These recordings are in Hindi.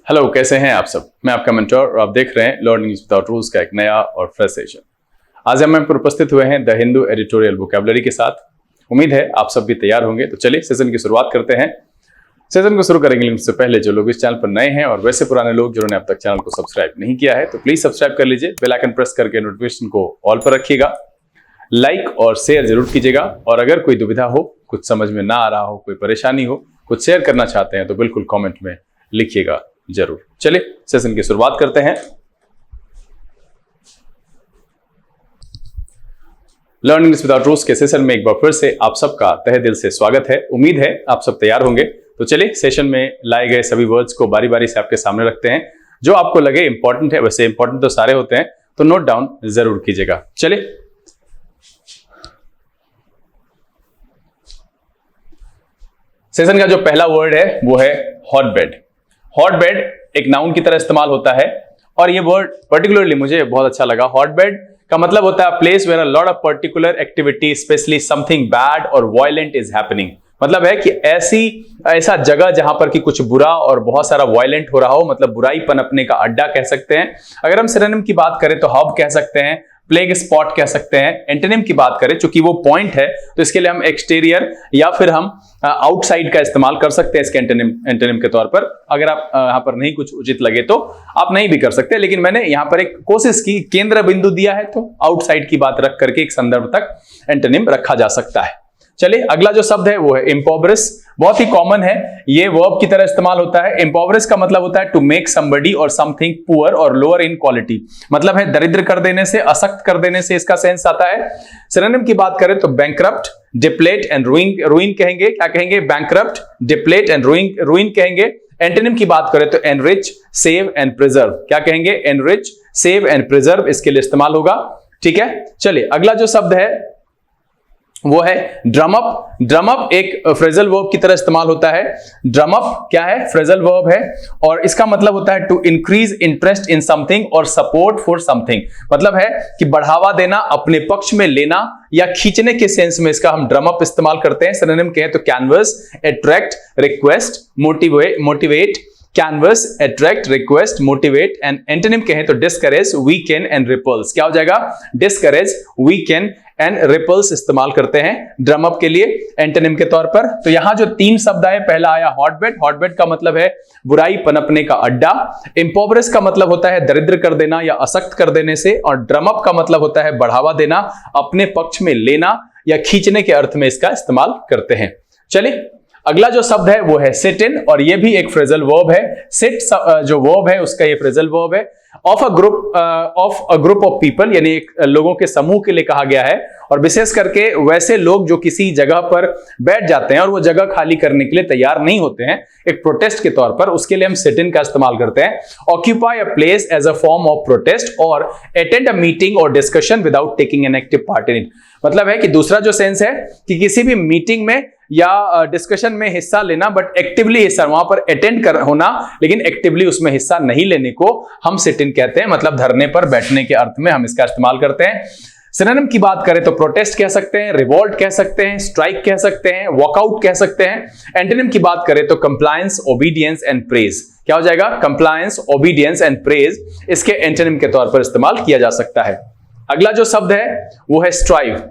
हेलो, कैसे हैं आप सब। मैं आपका मेंटर और आप देख रहे हैं लर्निंग विदाउट रूल्स का एक नया और फ्रेश सेशन। आज हम यहाँ पर उपस्थित हुए हैं द हिंदू एडिटोरियल वोकैबुलरी के साथ। उम्मीद है आप सब भी तैयार होंगे। तो चलिए सेशन की शुरुआत करते हैं। सेशन को शुरू करेंगे उससे पहले जो लोग इस चैनल पर नए हैं और वैसे पुराने लोग जिन्होंने अब तक चैनल को सब्सक्राइब नहीं किया है तो प्लीज सब्सक्राइब कर लीजिए। बेल आइकन प्रेस करके नोटिफिकेशन को ऑल पर रखिएगा। लाइक और शेयर जरूर कीजिएगा और अगर कोई दुविधा हो, कुछ समझ में ना आ रहा हो, कोई परेशानी हो, कुछ शेयर करना चाहते हैं तो बिल्कुल कमेंट में लिखिएगा जरूर। चलिए सेशन की शुरुआत करते हैं। लर्निंग विदाउट रूल्स के सेशन में एक बार फिर से आप सबका तहे दिल से स्वागत है। उम्मीद है आप सब तैयार होंगे। तो चलिए सेशन में लाए गए सभी वर्ड्स को बारी बारी से आपके सामने रखते हैं। जो आपको लगे इंपॉर्टेंट है, वैसे इंपॉर्टेंट तो सारे होते हैं, तो नोट डाउन जरूर कीजिएगा। चलिए सेशन का जो पहला वर्ड है वो है हॉटबेड। हॉटबेड एक नाउन की तरह इस्तेमाल होता है और ये वर्ड पर्टिकुलरली मुझे बहुत अच्छा लगा। हॉटबेड का मतलब होता है place where a lot of particular activity especially something bad और वायलेंट इज हैपनिंग। मतलब है कि ऐसा जगह जहां पर कि कुछ बुरा और बहुत सारा वायलेंट हो रहा हो, मतलब बुराई पनपने का अड्डा कह सकते हैं। अगर हम सिनोनिम की बात करें तो हब कह सकते हैं, प्लेग स्पॉट कह सकते हैं। एंटोनिम की बात करें, चूंकि वो पॉइंट है तो इसके लिए हम एक्सटीरियर या फिर हम आउटसाइड का इस्तेमाल कर सकते हैं इसके एंटोनिम के तौर पर। अगर आप यहां पर नहीं कुछ उचित लगे तो आप नहीं भी कर सकते, लेकिन मैंने यहां पर एक कोशिश की, केंद्र बिंदु दिया है तो आउटसाइड की बात रख करके एक संदर्भ तक एंटोनिम रखा जा सकता है। चलिए अगला जो शब्द है वो है इम्पोवरिश। बहुत ही कॉमन है, ये वर्ब की तरह इस्तेमाल होता है। इम्पोवरिश का मतलब होता है टू मेक समबडी और समथिंग पुअर और लोअर इन क्वालिटी। मतलब है दरिद्र कर देने से, अशक्त कर देने से इसका सेंस आता है। सिनोनिम की बात करें तो बैंकरप्ट, डिप्लेट एंड रूइन कहेंगे। क्या कहेंगे? बैंकरप्ट, डिप्लेट एंड रूइन कहेंगे। एंटोनिम की बात करें तो एनरिच, सेव एंड प्रिजर्व। क्या कहेंगे? एनरिच, सेव एंड प्रिजर्व इसके लिए इस्तेमाल होगा। ठीक है, चलिए अगला जो शब्द है वो है ड्रम अप। ड्रम अप एक फ्रेजल वर्ब की तरह इस्तेमाल होता है। ड्रम अप क्या है? फ्रेजल वर्ब है और इसका मतलब होता है to increase interest in something और सपोर्ट फॉर समथिंग। मतलब है कि बढ़ावा देना, अपने पक्ष में लेना या खींचने के सेंस में इसका हम ड्रम अप इस्तेमाल करते हैं। सिनोनिम कहें तो canvas, attract, request, motivate. Canvas, attract, request, motivate. And antonym कहें तो डिस्करेज, वीकेन एंड रिपल्स। क्या हो जाएगा? डिस्करेज, वीकेन एंड रिपल्स इस्तेमाल करते हैं ड्रम अप के लिए एंटोनिम के तौर पर। तो यहां जो तीन शब्द आए, पहला आया हॉटबेड। हॉटबेड का मतलब है बुराई पनपने का अड्डा। इम्पोवरिश का मतलब होता है दरिद्र कर देना या अशक्त कर देने से, और ड्रम अप का मतलब होता है बढ़ावा देना, अपने पक्ष में लेना या खींचने के अर्थ में इसका इस्तेमाल करते हैं। चलिए अगला जो शब्द है वो है सिट इन और ये भी एक फ्रेजल वर्ब है। सिट जो वर्ब है उसका ये फ्रेजल वर्ब है। Of a group of people, यानी एक लोगों के समूह के लिए कहा गया है और विशेष करके वैसे लोग जो किसी जगह पर बैठ जाते हैं और वो जगह खाली करने के लिए तैयार नहीं होते हैं एक प्रोटेस्ट के तौर पर, उसके लिए हम सिट इन का इस्तेमाल करते हैं। Occupy a place as a form of protest और अटेंड अ मीटिंग और discussion without taking an active part in it. मतलब है कि दूसरा जो सेंस है कि किसी भी मीटिंग में या डिस्कशन में हिस्सा लेना, बट एक्टिवली हिस्सा, वहां पर अटेंड होना लेकिन एक्टिवली उसमें हिस्सा नहीं लेने को हम सिट इन कहते हैं। मतलब धरने पर बैठने के अर्थ में हम इसका इस्तेमाल करते हैं। सिनोनिम की बात करें तो प्रोटेस्ट कह सकते हैं, रिवोल्ट कह सकते हैं, स्ट्राइक कह सकते हैं, वॉकआउट कह सकते हैं। एंटोनिम की बात करें तो कंप्लायंस, ओबीडियंस एंड प्रेज। क्या हो जाएगा? कंप्लायंस, ओबीडियंस एंड प्रेज इसके एंटोनिम के तौर पर इस्तेमाल किया जा सकता है। अगला जो शब्द है वो है स्ट्राइव।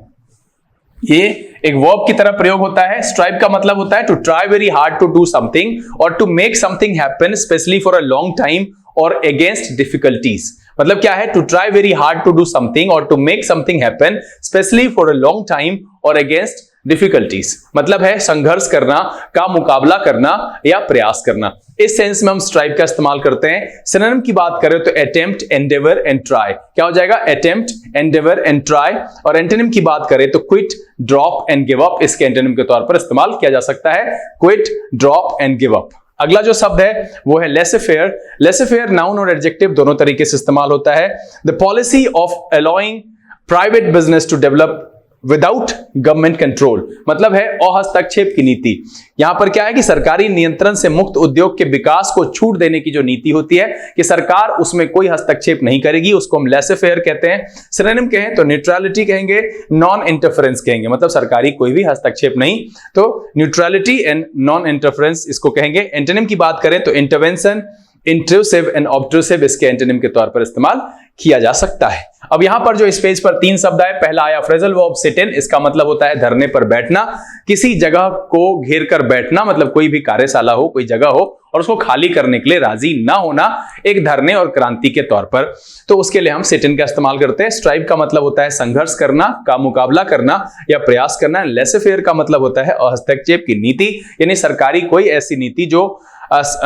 ये एक वर्ब की तरह प्रयोग होता है। स्ट्राइव का मतलब होता है to try very hard to do something और to make something happen specially for a long time और अगेंस्ट डिफिकल्टीज। मतलब क्या है? To try very hard to do something और to make something happen specially for a long time और अगेंस्ट डिफिकल्टीज। मतलब है संघर्ष करना, का मुकाबला करना या प्रयास करना। इस सेंस में हम स्ट्राइव का इस्तेमाल करते हैं। सिनोनिम की बात करें तो अटेम्प्ट, एंडेवर एंड ट्राई। क्या हो जाएगा? Attempt, Endeavour and try. और एंटोनिम की बात करें तो quit, drop and give up इसके एंटोनिम के तौर पर इस्तेमाल किया जा सकता है। Quit, drop and give up. अगला जो शब्द है वो है लेसे फेयर। लेसे फेयर नाउन और एडजेक्टिव दोनों तरीके से इस्तेमाल होता है। The policy of allowing private business to develop without government control. मतलब है अहस्तक्षेप की नीति। यहां पर क्या है कि सरकारी नियंत्रण से मुक्त उद्योग के विकास को छूट देने की जो नीति होती है कि सरकार उसमें कोई हस्तक्षेप नहीं करेगी, उसको हम लेसे फेयर कहते हैं। सिनोनिम कहें तो न्यूट्रलिटी कहेंगे, नॉन इंटरफेरेंस कहेंगे। मतलब सरकारी कोई भी हस्तक्षेप नहीं, तो न्यूट्रलिटी एंड नॉन इंटरफेरेंस इसको कहेंगे। एंटोनिम की बात करें तो इंटरवेंशन, इंट्रूसिव एंड ऑब्ट्रूसिव इसके एंटोनिम के तौर पर इस्तेमाल किया जा सकता है। अब यहां पर जो इस पेज पर 3 शब्द आए, पहला आया फ्रेजल वर्ब सिट इन, इसका मतलब होता है धरने पर बैठना, किसी जगह को घेर कर बैठना, मतलब कोई भी कार्यशाला हो, कोई जगह हो और उसको खाली करने के लिए राजी ना होना एक धरने और क्रांति के तौर पर, तो उसके लिए हम सिट इन का इस्तेमाल करते हैं। स्ट्राइव का मतलब होता है संघर्ष करना, का मुकाबला करना या प्रयास करना। लेसे फेयर का मतलब होता है हस्तक्षेप की नीति, यानी सरकारी कोई ऐसी नीति जो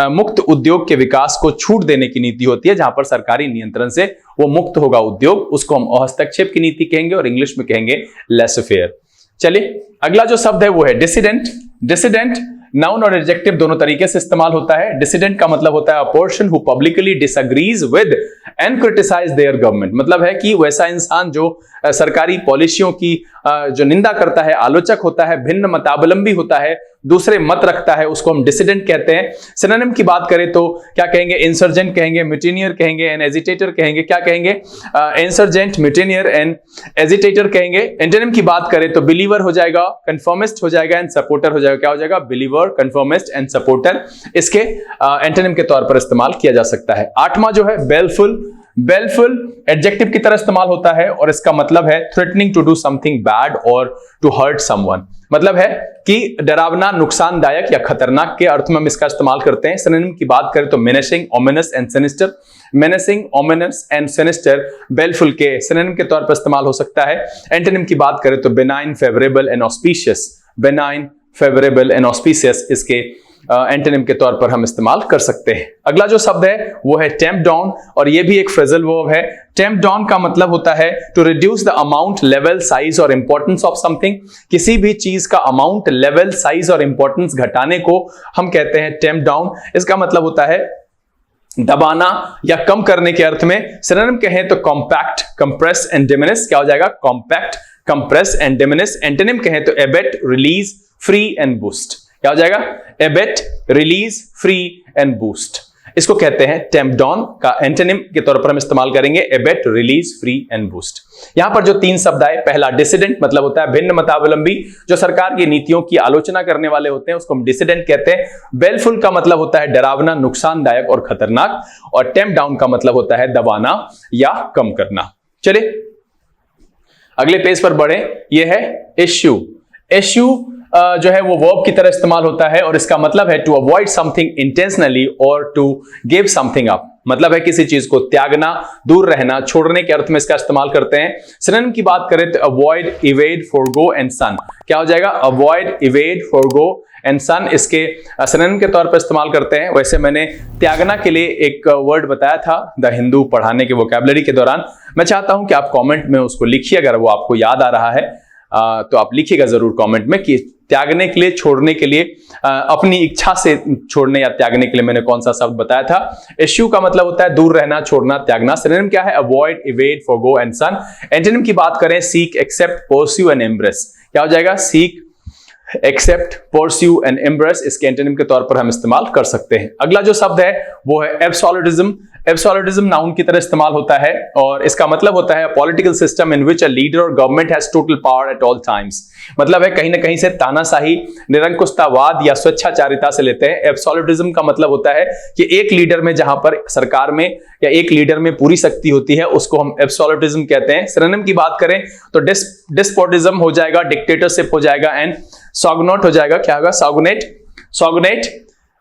मुक्त उद्योग के विकास को छूट देने की नीति होती है, जहां पर सरकारी नियंत्रण से वो मुक्त होगा उद्योग, उसको हम हस्तक्षेप की नीति कहेंगे और इंग्लिश में कहेंगे लेसे फेयर। चलिए अगला जो शब्द है वो है डिसिडेंट। डिसिडेंट नाउन और एडजेक्टिव दोनों तरीके से इस्तेमाल होता है। डिसिडेंट का मतलब होता है a person who publicly disagrees with and criticise their government, मतलब है कि वैसा इंसान जो सरकारी पॉलिसियों की जो निंदा करता है, आलोचक होता है, भिन्न मतावलंबी होता है, दूसरे मत रखता है, उसको हम डिसिडेंट कहते हैं। सिनोनिम की बात करें तो क्या कहेंगे? इंसर्जेंट कहेंगे, म्यूटिनियर कहेंगे एंड एजिटेटर कहेंगे। क्या कहेंगे? इंसर्जेंट, म्यूटिनियर एंड एजिटेटर कहेंगे। एंटोनिम की बात करें तो बिलीवर हो जाएगा, कंफर्मिस्ट हो जाएगा एंड सपोर्टर हो जाएगा। क्या हो जाएगा? बिलीवर, कंफर्मिस्ट एंड सपोर्टर इसके एंटोनिम के तौर पर इस्तेमाल किया जा सकता है। 8वां जो है बेलफुल। बेलफुल एडजेक्टिव की तरह इस्तेमाल होता है और इसका मतलब है threatening to do something bad और टू हर्ट समवन, मतलब है कि डरावना, नुकसानदायक या खतरनाक के अर्थ में हम इसका इस्तेमाल करते हैं। सिनोनिम की बात करें तो menacing, ominous and sinister. Menacing, ominous and sinister baleful के सिनोनिम के तौर पर इस्तेमाल हो सकता है। एंटोनिम की बात करें तो benign, favourable and auspicious. Benign, favourable and auspicious इसके एंटोनिम के तौर पर हम इस्तेमाल कर सकते हैं। अगला जो शब्द है वो है टेम्प डाउन और ये भी एक फ्रेजल वर्ब है। टेम्प डाउन का मतलब होता है to reduce the amount, level, size और इंपॉर्टेंस ऑफ समथिंग। किसी भी चीज का अमाउंट, लेवल, साइज और इंपॉर्टेंस घटाने को हम कहते हैं टेम्प डाउन। इसका मतलब होता है दबाना या कम करने के अर्थ में। सिनोनिम कहें तो कॉम्पैक्ट, कंप्रेस एंड डिमिनिश। क्या हो जाएगा? Compact, compress and diminish. Antonym कहें तो Abbott, release, free and boost. क्या हो जाएगा? Abbott, release, free and boost, इसको कहते हैं टेम्प डाउन का एंटोनिम के तौर पर हम इस्तेमाल करेंगे Abbott, release, free and boost. यहां पर जो 3 शब्द आए, पहला डिसिडेंट मतलब होता है भिन्न मतावलंबी, जो सरकार की नीतियों की आलोचना करने वाले होते हैं, उसको हम डिसिडेंट कहते हैं। बेलफुल का मतलब होता है डरावना, नुकसानदायक और खतरनाक, और टेम्प डाउन का मतलब होता है दबाना या कम करना। चलिए अगले पेज पर बढ़े, यह है इश्यू। इश्यू जो है वो वर्ब की तरह इस्तेमाल होता है और इसका मतलब है टू अवॉइड समथिंग इंटेंशनली और टू गिव समथिंग अप, मतलब है किसी चीज को त्यागना, दूर रहना, छोड़ने के अर्थ में इसका इस्तेमाल करते हैं। सिनोनिम की बात करें तो अवॉइड, इवेड, फॉरगो एंड सन। क्या हो जाएगा? अवॉइड, इवेड, फॉरगो एंड सन इसके सिनोनिम के तौर पर इस्तेमाल करते हैं। वैसे मैंने त्यागना के लिए एक वर्ड बताया था द हिंदू पढ़ाने के वोकैबुलरी के दौरान। मैं चाहता हूं कि आप कॉमेंट में उसको लिखिए, अगर वो आपको याद आ रहा है तो आप लिखिएगा जरूर कमेंट में कि त्यागने के लिए, छोड़ने के लिए, अपनी इच्छा से छोड़ने या त्यागने के लिए मैंने कौन सा शब्द बताया था। इश्यू का मतलब होता है दूर रहना, छोड़ना, त्यागना। सिनोनिम क्या है? Avoid, evade, forgo and shun. Antonym की बात करें seek, accept, pursue and embrace. क्या हो जाएगा? Seek, accept, pursue and embrace इसके एंटोनिम के तौर पर हम इस्तेमाल कर सकते हैं। अगला जो शब्द है वो है एब्सोल्यूटिज्म। एब्सोल्यूटिज्म नाउन की तरह इस्तेमाल होता है और इसका मतलब होता है political system in which a leader और government has total power at all times, मतलब है कहीं ना कहीं से तानाशाही, निरंकुशतावाद या स्वेच्छाचारिता से लेते हैं। एब्सोल्यूटिज्म का मतलब होता है कि एक लीडर में, जहां पर सरकार में या एक लीडर में पूरी शक्ति होती है, उसको हम एब्सोल्यूटिज्म कहते हैं। सिनोनिम की बात करें तो डिस्पोटिज्म हो जाएगा, डिक्टेटरशिप हो जाएगा एंड सॉगनोट हो जाएगा। क्या होगा? सॉगनेट, सॉगनेट,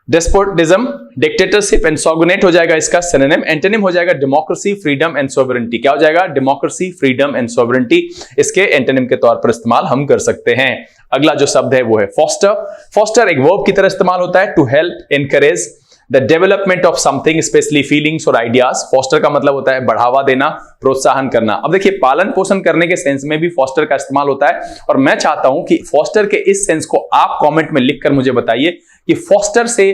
डेस्पोटिज्म, डिक्टेटरशिप एंड सॉगनेट हो जाएगा इसका सिनोनिम। एंटोनिम हो जाएगा डेमोक्रेसी, फ्रीडम एंड सॉवरेनिटी। क्या हो जाएगा? डेमोक्रेसी, फ्रीडम एंड सॉवरेनिटी इसके एंटोनिम के तौर पर इस्तेमाल हम कर सकते हैं। अगला जो शब्द है वो है फॉस्टर। फॉस्टर एक वर्ब की तरह इस्तेमाल होता है to help, encourage the development of something, especially feelings और आइडियाज। फॉस्टर का मतलब होता है बढ़ावा देना, प्रोत्साहन करना। अब देखिए पालन पोषण करने के सेंस में भी फॉस्टर का इस्तेमाल होता है और मैं चाहता हूं कि फॉस्टर के इस सेंस को आप कमेंट में लिखकर मुझे बताइए कि फॉस्टर से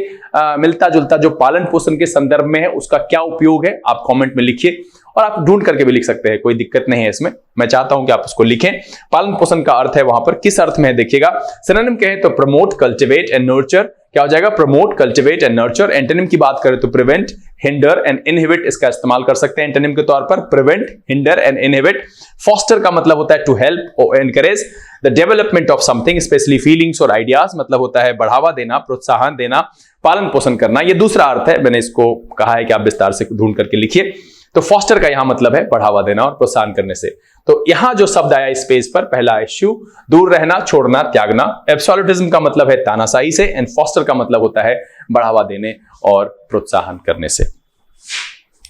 मिलता जुलता जो पालन पोषण के संदर्भ में है उसका क्या उपयोग है। आप कमेंट में लिखिए और आप ढूंढ करके भी लिख सकते हैं, कोई दिक्कत नहीं है इसमें। मैं चाहता हूं कि आप उसको लिखें। पालन पोषण का अर्थ है वहां पर किस अर्थ में है देखिएगा। सिनोनिम कहें तो प्रमोट, कल्टिवेट एंड नर्चर। क्या हो जाएगा? Promote, cultivate and nurture. Antonym की बात करें तो प्रिवेंट, हिंडर एंड इनहिबिट इसका इस्तेमाल कर सकते हैं एंटोनिम के तौर पर। Prevent, hinder and inhibit. Foster का मतलब होता है टू हेल्प और encourage the development of something, especially feelings और आइडियाज, मतलब होता है बढ़ावा देना, प्रोत्साहन देना, पालन पोषण करना, ये दूसरा अर्थ है। मैंने इसको कहा है कि आप विस्तार से ढूंढ करके लिखिए। तो फॉस्टर का यहां मतलब है बढ़ावा देना और प्रोत्साहन करने से। तो यहां जो शब्द आया इस पेज पर, पहला है शू, दूर रहना, छोड़ना, त्यागना। एब्सोल्यूटिज्म का मतलब है तानाशाही से, एंड फॉस्टर का मतलब होता है बढ़ावा देने और प्रोत्साहन करने से।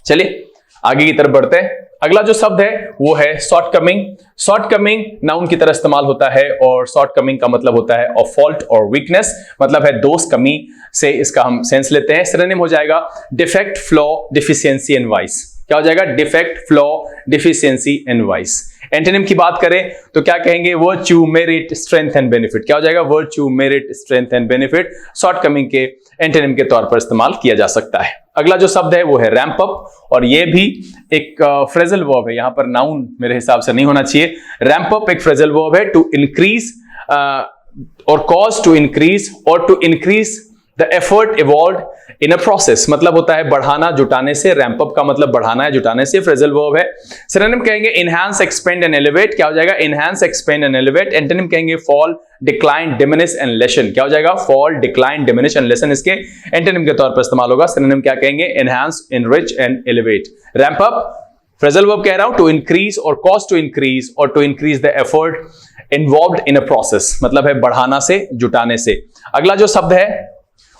चलिए आगे की तरफ बढ़ते हैं। अगला जो शब्द है वो है शॉर्टकमिंग। शॉर्टकमिंग नाउन की तरह इस्तेमाल होता है और शॉर्टकमिंग का मतलब होता है ऑफ फॉल्ट और वीकनेस, मतलब है दोष, कमी से इसका हम सेंस लेते हैं। सिनोनिम हो जाएगा defect, flaw, deficiency and vice. क्या हो जाएगा? Defect, flaw, deficiency and vice. Antonym की बात करें तो क्या कहेंगे? Virtue, merit, strength and benefit. क्या हो जाएगा? Virtue, merit, strength and benefit shortcoming के एंटोनिम के तौर पर इस्तेमाल किया जा सकता है। अगला जो शब्द है वो है रैंप अप, और ये भी एक फ्रेजल वर्ब है, यहां पर नाउन मेरे हिसाब से नहीं होना चाहिए। रैंप अप एक फ्रेजल वर्ब है, टू इंक्रीज और कॉज टू इंक्रीज और to increase the effort involve in a process, मतलब होता है बढ़ाना, जुटाने से। रैंप अप का मतलब बढ़ाना है, जुटाने से, फ्रेजल वर्ब है। सिनोनिम कहेंगे इनहैंस, एक्सपेंड एंड एलिवेट। क्या हो जाएगा? Enhance, expand and elevate. Antonym कहेंगे fall, decline, diminish and lessen. क्या हो जाएगा? Fall, decline, diminish and lessen इसके एंटोनिम के तौर पर इस्तेमाल होगा। सिनोनिम क्या कहेंगे? Enhance, enrich and elevate. Ramp up phrasal verb कह रहा हूं, टू इंक्रीज और कॉज टू इंक्रीज और to increase the effort involved in a process, मतलब है बढ़ाना से, जुटाने से। अगला जो शब्द है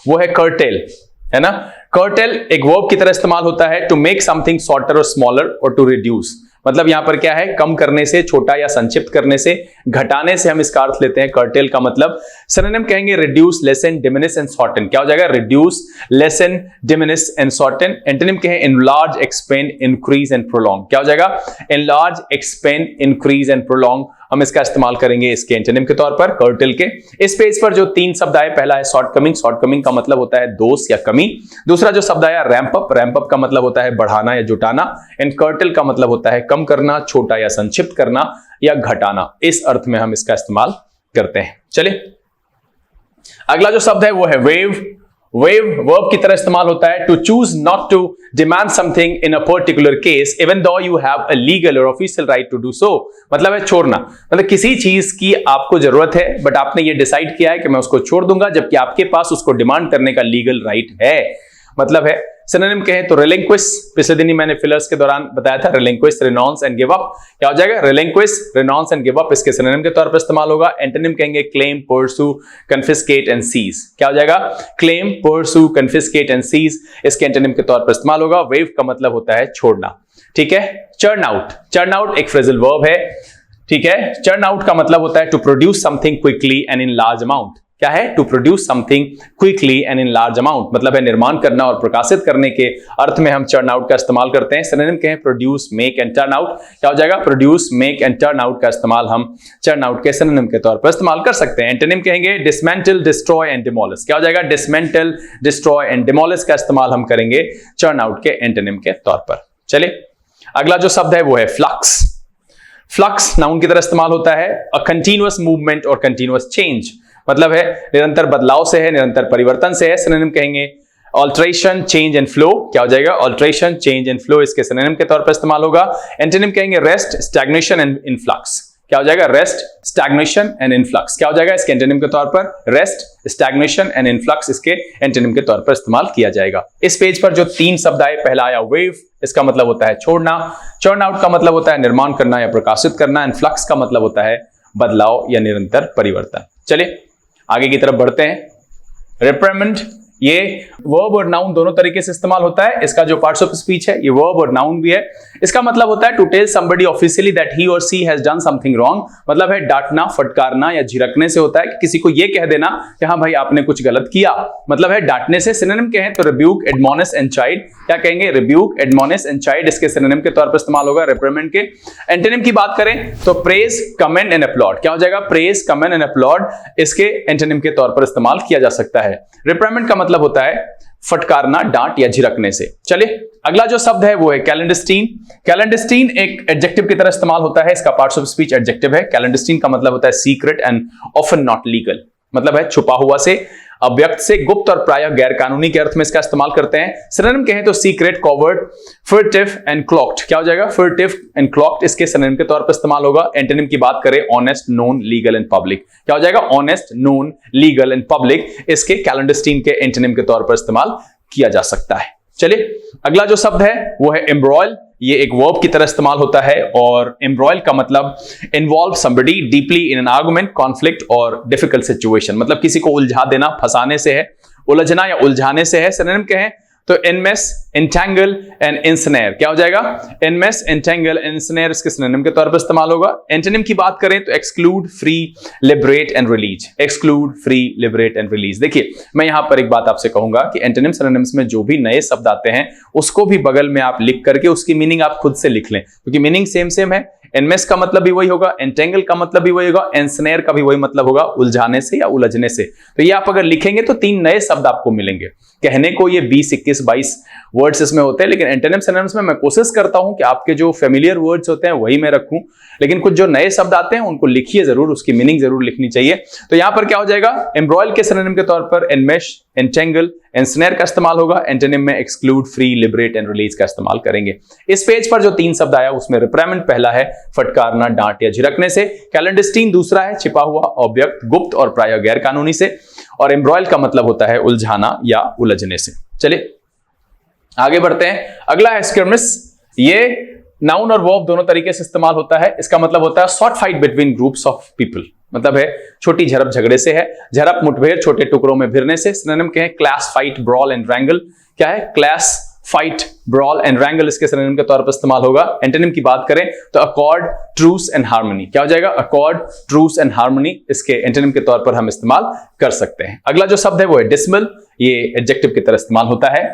वो है कर्टेल, है ना। कर्टेल एक वर्ब की तरह इस्तेमाल होता है, टू मेक समथिंग शॉर्टर और स्मॉलर और टू रिड्यूस, मतलब यहां पर क्या है? कम करने से, छोटा या संक्षिप्त करने से, घटाने से हम इसका अर्थ लेते हैं कर्टेल का मतलब। सिनोनिम कहेंगे reduce, lessen, diminish and shorten. क्या हो जाएगा? Reduce, lessen, diminish and shorten. Antonym कहें enlarge, expand, increase and prolong. क्या हो जाएगा? Enlarge, expand, increase and prolong हम इसका इस्तेमाल करेंगे इसके एंटोनिम के तौर पर, कर्टेल के। इस पेज पर जो तीन शब्द आए, पहला है शॉर्टकमिंग। शॉर्टकमिंग का मतलब होता है दोष या कमी। दूसरा जो शब्द आया रैंप अप। रैंप अप का मतलब होता है बढ़ाना या जुटाना। एंड कर्टेल का मतलब होता है कम करना, छोटा या संक्षिप्त करना या घटाना। इस अर्थ में हम इसका इस्तेमाल करते हैं। चलिए अगला जो शब्द है वो है वेव। वेव वर्ब की तरह इस्तेमाल होता है, to choose not to demand something in a particular case even though you have a legal और official right to do so, मतलब है छोड़ना। मतलब किसी चीज की आपको जरूरत है बट आपने ये डिसाइड किया है कि मैं उसको छोड़ दूंगा, जबकि आपके पास उसको डिमांड करने का लीगल राइट है, मतलब है। सिनोनिम कहें तो रिलिंक्विश, पिछले दिन ही मैंने फिलर्स के दौरान बताया था, relinquish, renounce and give up. क्या हो जाएगा? Relinquish, renounce and give up इसके सिनोनिम के तौर पर इस्तेमाल होगा। एंटोनिम कहेंगे claim, pursue, confiscate and seize. क्या हो जाएगा? Claim, pursue, confiscate and seize इसके एंटोनिम के तौर पर इस्तेमाल होगा। वेव का मतलब होता है छोड़ना, ठीक है। चर्न आउट, चर्न आउट एक फ्रेजल वर्ब है, ठीक है। चर्न आउट का मतलब होता है to produce something quickly and in large amount. क्या है? To produce something quickly and in large amount, मतलब है निर्माण करना और प्रकाशित करने के अर्थ में हम चर्न आउट का इस्तेमाल करते हैं। सिनोनिम कहें produce, make and turn out. क्या हो जाएगा? Produce, make and turn out का इस्तेमाल हम चर्न आउट के सिनोनिम के तौर पर इस्तेमाल कर सकते हैं। एंटोनिम कहेंगे डिसमेंटल, डिस्ट्रॉय एंड डिमोलिश। क्या हो जाएगा? डिसमेंटल, डिस्ट्रॉय एंड डिमोलिश का इस्तेमाल हम करेंगे चर्न आउट के एंटोनिम के तौर पर। चलिए अगला जो शब्द है वो है फ्लक्स। फ्लक्स नाउन की तरह इस्तेमाल होता है, अ कंटीन्यूअस मूवमेंट और कंटीन्यूअस चेंज, मतलब है निरंतर बदलाव से है, निरंतर परिवर्तन से है। सिनोनिम कहेंगे ऑल्ट्रेशन, चेंज एंड फ्लो। क्या हो जाएगा? ऑल्ट्रेशन, चेंज एंड फ्लो इसके सिनोनिम के तौर पर इस्तेमाल होगा। एंटोनिम कहेंगे रेस्ट, स्टैग्नेशन एंड इनफ्लक्स। क्या हो जाएगा? Rest, stagnation and influx. क्या हो जाएगा इसके एंटोनिम के तौर पर? रेस्ट, स्टैग्नेशन एंड इनफ्लक्स इसके एंटोनिम के तौर पर इस्तेमाल किया जाएगा। इस पेज पर जो तीन शब्द आए, पहला आया वेव, इसका मतलब होता है छोड़ना। चर्न आउट का मतलब होता है निर्माण करना या प्रकाशित करना। एंड फ्लक्स का मतलब होता है बदलाव या निरंतर परिवर्तन। चलिए आगे की तरफ बढ़ते हैं। रिप्रेमेंड, ये वर्ब और नाउन दोनों तरीके से इस्तेमाल होता है। इसका जो पार्ट्स ऑफ स्पीच है ये वर्ब और नाउन भी है। इसका मतलब होता है to tell somebody officially that he और she has done something wrong, मतलब है डांटना, फटकारना या झिड़कने से होता है कि किसी को ये कह देना कि हाँ भाई आपने कुछ गलत किया, मतलब है डांटने से। सिनोनिम कहें तो रिब्यूक, एडमोनिश एंड चाइड। क्या कहेंगे? रिब्यूक, एडमोनिश एंड चाइड इसके सिनोनिम के तौर पर इस्तेमाल होगा रिप्रेमेंड के। एंटोनिम की बात करें तो प्रेज, कमेंड एंड अपलॉड। क्या हो जाएगा? प्रेज, कमेंड एंड अपलॉड इसके एंटोनिम के तौर पर इस्तेमाल किया जा सकता है। रिप्रेमेंड का मतलब होता है फटकारना, डांट या झिड़कने से। चलिए अगला जो शब्द है वो है कैलेंडस्टीन। कैलेंडस्टीन एक एडजेक्टिव की तरह इस्तेमाल होता है, इसका पार्ट्स ऑफ स्पीच एडजेक्टिव है। कैलेंडस्टीन का मतलब होता है secret and often not legal, मतलब है छुपा हुआ से, अव्यक्त से, गुप्त और प्रायः गैर कानूनी के अर्थ में इसका इस्तेमाल करते हैं। सिनोनिम कहें तो सीक्रेट, कॉवर्ड, फर्टिव एंड क्लॉक्ड। क्या हो जाएगा? फर्टिव एंड क्लॉक्ड इसके सिनोनिम के तौर पर इस्तेमाल होगा। एंटोनिम की बात करें, honest, known, legal and public. क्या हो जाएगा? Honest, known, legal and public इसके कैलेंडरस्टीन के एंटोनिम के तौर पर इस्तेमाल किया जा सकता है। चलिए अगला जो शब्द है वो है एम्ब्रॉयल। ये एक वर्ब की तरह इस्तेमाल होता है और एम्ब्रॉयल का मतलब involve somebody deeply in an argument, conflict और डिफिकल्ट सिचुएशन। मतलब किसी को उलझा देना, फंसाने से है, उलझना या उलझाने से है। सिनोनिम कहें तो एनमेस, एंटैंगल एंड इंसनेयर। क्या हो जाएगा? एनमेस, एंटैंगल, इंसनेयर इसके सिनोनिम के तौर पर इस्तेमाल होगा। एंटोनिम की बात करें तो exclude, free, liberate and release. Exclude, free, liberate and release. देखिए मैं यहां पर एक बात आपसे कहूंगा कि एंटोनिम सिनोनिम्स में जो भी नए शब्द आते हैं उसको भी बगल में आप लिख करके उसकी मीनिंग आप खुद से लिख लें, क्योंकि मीनिंग सेम सेम है। एनमेस का मतलब भी वही होगा, एंटेंगल का मतलब भी वही होगा, एंसनेयर का भी वही मतलब होगा, उलझाने से या उलझने से। तो ये आप अगर लिखेंगे तो 3 नए शब्द आपको मिलेंगे। कहने को ये 20, 21, 22 वर्ड्स इसमें होते हैं, लेकिन एंटोनिम सिनोनिम्स में मैं कोशिश करता हूं कि आपके जो फेमिलियर वर्ड्स होते हैं वही मैं रखूं, लेकिन कुछ जो नए शब्द आते हैं उनको लिखिए जरूर, उसकी मीनिंग जरूर लिखनी चाहिए। तो यहां पर क्या हो जाएगा? एम्ब्रॉयल के सिनोनिम के तौर पर एनमेश, एंटेंगल, एंसनेयर का इस्तेमाल होगा। एंटोनिम में exclude, free, liberate and release का इस्तेमाल करेंगे। इस पेज पर जो 3 शब्द आया उसमें रिप्रेमेंट पहला है, फटकारना, डांट या झिड़कने से। कैलेंडरस्टीन दूसरा है, छिपा हुआ, अव्यक्त, गुप्त और प्रायः गैर कानूनी से। और एम्ब्रॉयल का मतलब होता है उलझाना या उलझने से। चलिए आगे बढ़ते हैं। अगला है स्क्रिमस। ये नाउन और वर्ब दोनों तरीके से इस्तेमाल होता है। इसका मतलब होता है short fight between groups of people. मतलब है छोटी झड़प झगड़े से है, झड़प मुठभेड़, छोटे टुकड़ों में भिड़ने से। सिनोनिम कहें क्लैश, फाइट, ब्रॉल एंड रैंगल। क्या है? क्लैश, फाइट, ब्रॉल एंड रैंगल इसके सिनोनिम के तौर पर इस्तेमाल होगा। एंटोनिम की बात करें तो अकॉर्ड, ट्रूस एंड हार्मनी। क्या हो जाएगा? अकॉर्ड, ट्रूस एंड हार्मनी इसके एंटोनिम के तौर पर हम इस्तेमाल कर सकते हैं। अगला जो शब्द है वो है डिसमल। ये एडजेक्टिव की तरह इस्तेमाल होता है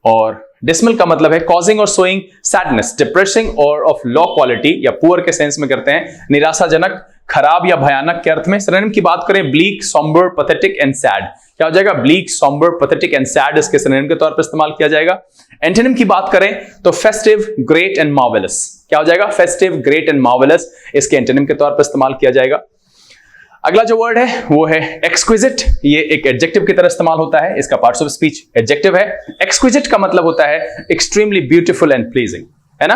और डिसमल का मतलब है कॉजिंग और शोइंग सैडनेस, डिप्रेसिंग और ऑफ लो क्वालिटी या पुअर के सेंस में करते हैं, निराशाजनक, खराब या भयानक के अर्थ में। सिनोनिम की बात करें bleak, sombre, pathetic and sad. क्या हो जाएगा? Bleak, sombre, pathetic and sad इसके सिनोनिम के तौर पर इस्तेमाल किया जाएगा। एंटोनिम की बात करें तो फेस्टिव, ग्रेट एंड मार्वेलस। क्या हो जाएगा? फेस्टिव, ग्रेट एंड मार्वेलस इसके एंटोनिम के तौर पर इस्तेमाल किया जाएगा। अगला जो वर्ड है वो है एक्सक्विजिट। ये एक एडजेक्टिव की तरह इस्तेमाल होता है, इसका पार्ट्स ऑफ स्पीच एडजेक्टिव है। एक्सक्विजिट का मतलब होता है एक्सट्रीमली ब्यूटीफुल एंड प्लीजिंग, है ना?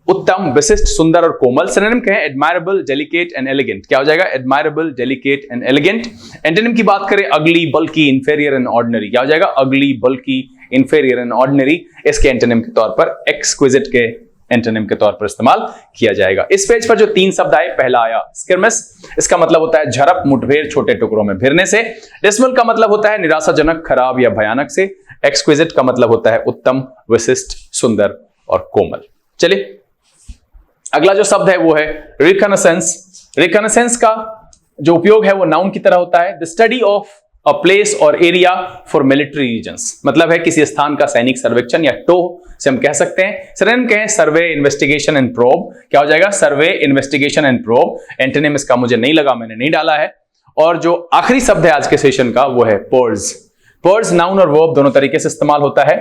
उत्तम, विशिष्ट, सुंदर और कोमल। सिनोनिम कहें एडमायरेबल, डेलिकेट एंड एलिगेंट। क्या हो जाएगा? Admirable, delicate and elegant. Antonym की बात करें अगली, बल्कि, इंफीरियर एंड ऑर्डिनरी। क्या हो जाएगा? अगली, बल्कि, इंफीरियर एंड ऑर्डिनरी इसके एंटोनिम के तौर पर एक्सक्विजिट के एंटोनिम के तौर पर इस्तेमाल किया जाएगा। इस पेज पर जो 3 शब्द आए, पहला आया स्किरमस। इसका मतलब होता है झड़प, मुठभेड़, छोटे टुकड़ों में भिड़ने से। डिसमल का मतलब होता है निराशाजनक, खराब या भयानक से। एक्सक्विजिट का मतलब होता है उत्तम, विशिष्ट, सुंदर और कोमल। चलिए अगला जो शब्द है वो है रिकॉनेसेंस। रिकॉनेसेंस का जो उपयोग है वो नाउन की तरह होता है, the study of a place और एरिया फॉर मिलिट्री रीजन्स। मतलब है किसी स्थान का सैनिक सर्वेक्षण या टो से हम कह सकते हैं। सिनोनिम कहें सर्वे, इन्वेस्टिगेशन एंड प्रोब। क्या हो जाएगा? सर्वे, इन्वेस्टिगेशन एंड प्रोब। एंटोनिम इसका मुझे नहीं लगा, मैंने नहीं डाला है। और जो आखिरी शब्द है आज के सेशन का वो है पर्ज। पर्ज नाउन और वर्ब दोनों तरीके से इस्तेमाल होता है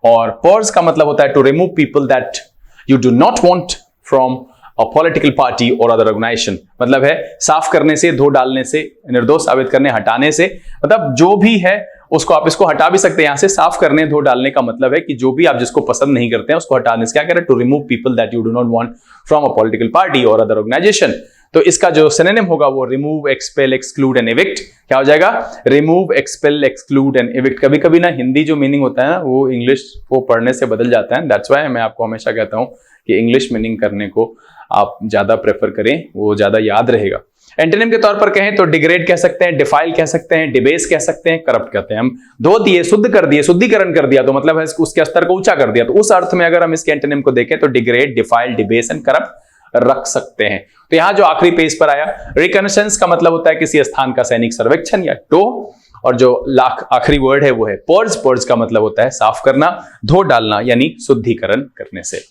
और पर्ज का मतलब होता है to remove people that you do not want from a political party और अदर ऑर्गेनाइजेशन। मतलब है साफ करने से, धो डालने से, निर्दोष साबित करने, हटाने से। मतलब जो भी है उसको आप इसको हटा भी सकते हैं यहां से। साफ करने, धो डालने का मतलब है कि जो भी आप जिसको पसंद नहीं करते हैं उसको हटाने से क्या करें? To remove people that you do not want from a political party और अदर ऑर्गेनाइजेशन। तो इसका जो सिनोनिम होगा वो remove, expel, exclude and evict. क्या हो जाएगा? Remove, expel, exclude and evict. कभी कभी ना हिंदी जो मीनिंग होता है ना वो इंग्लिश को पढ़ने से बदल जाता है। दैट्स व्हाई मैं आपको हमेशा कहता हूं कि इंग्लिश मीनिंग करने को आप ज्यादा प्रेफर करें, वो ज्यादा याद रहेगा। एंटोनिम के तौर पर कहें तो डिग्रेड कह सकते हैं, डिफाइल कह सकते हैं, डिबेस कह सकते हैं, करप्ट कहते हैं। हम धो दिए, शुद्ध कर दिए, शुद्धिकरण कर दिया तो मतलब है उसके स्तर को ऊंचा कर दिया। तो उस अर्थ में अगर हम इसके एंटोनिम को देखें तो डिग्रेड, डिफाइल, डिबेस एंड करप्ट रख सकते हैं। तो यहां जो आखिरी पेज पर आया रिकॉनेसेंस का मतलब होता है किसी स्थान का सैनिक सर्वेक्षण या टो। और जो आखिरी वर्ड है वो है पर्ज। पर्ज का मतलब होता है साफ करना, धो डालना यानी शुद्धिकरण करने से।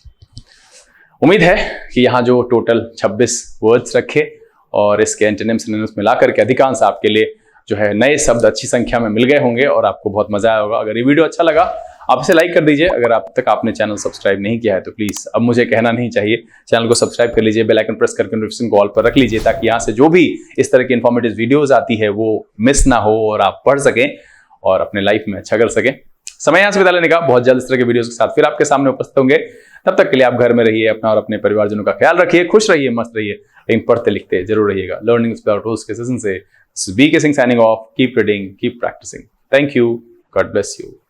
उम्मीद है कि यहाँ जो टोटल 26 वर्ड्स रखे और इसके एंटोनिम सिनोनिम्स मिलाकर के अधिकांश आपके लिए जो है नए शब्द अच्छी संख्या में मिल गए होंगे और आपको बहुत मजा आया होगा। अगर ये वीडियो अच्छा लगा आप इसे लाइक कर दीजिए। अगर अब तक आपने चैनल सब्सक्राइब नहीं किया है तो प्लीज, अब मुझे कहना नहीं चाहिए, चैनल को सब्सक्राइब कर लीजिए, बेल आइकन प्रेस करके नोटिफिकेशन को ऑल पर रख लीजिए ताकि यहाँ से जो भी इस तरह की इंफॉर्मेटिव वीडियोस आती है वो मिस ना हो और आप पढ़ सकें। और अपने लाइफ में अच्छा कर सकें। समय यहाँ से विदा लेने का, बहुत जल्द इस तरह के वीडियोस के साथ फिर आपके सामने उपस्थित होंगे। तब तक के लिए आप घर में रहिए, अपना और अपने परिवारजनों का ख्याल रखिए, खुश रहिए, मस्त रहिए, लेकिन पढ़ते लिखते जरूर रहिएगा। लर्निंग विदाउट रूल्स के सेशन से B K Singh signing off. Keep reading, keep practising. Thank you, God bless you.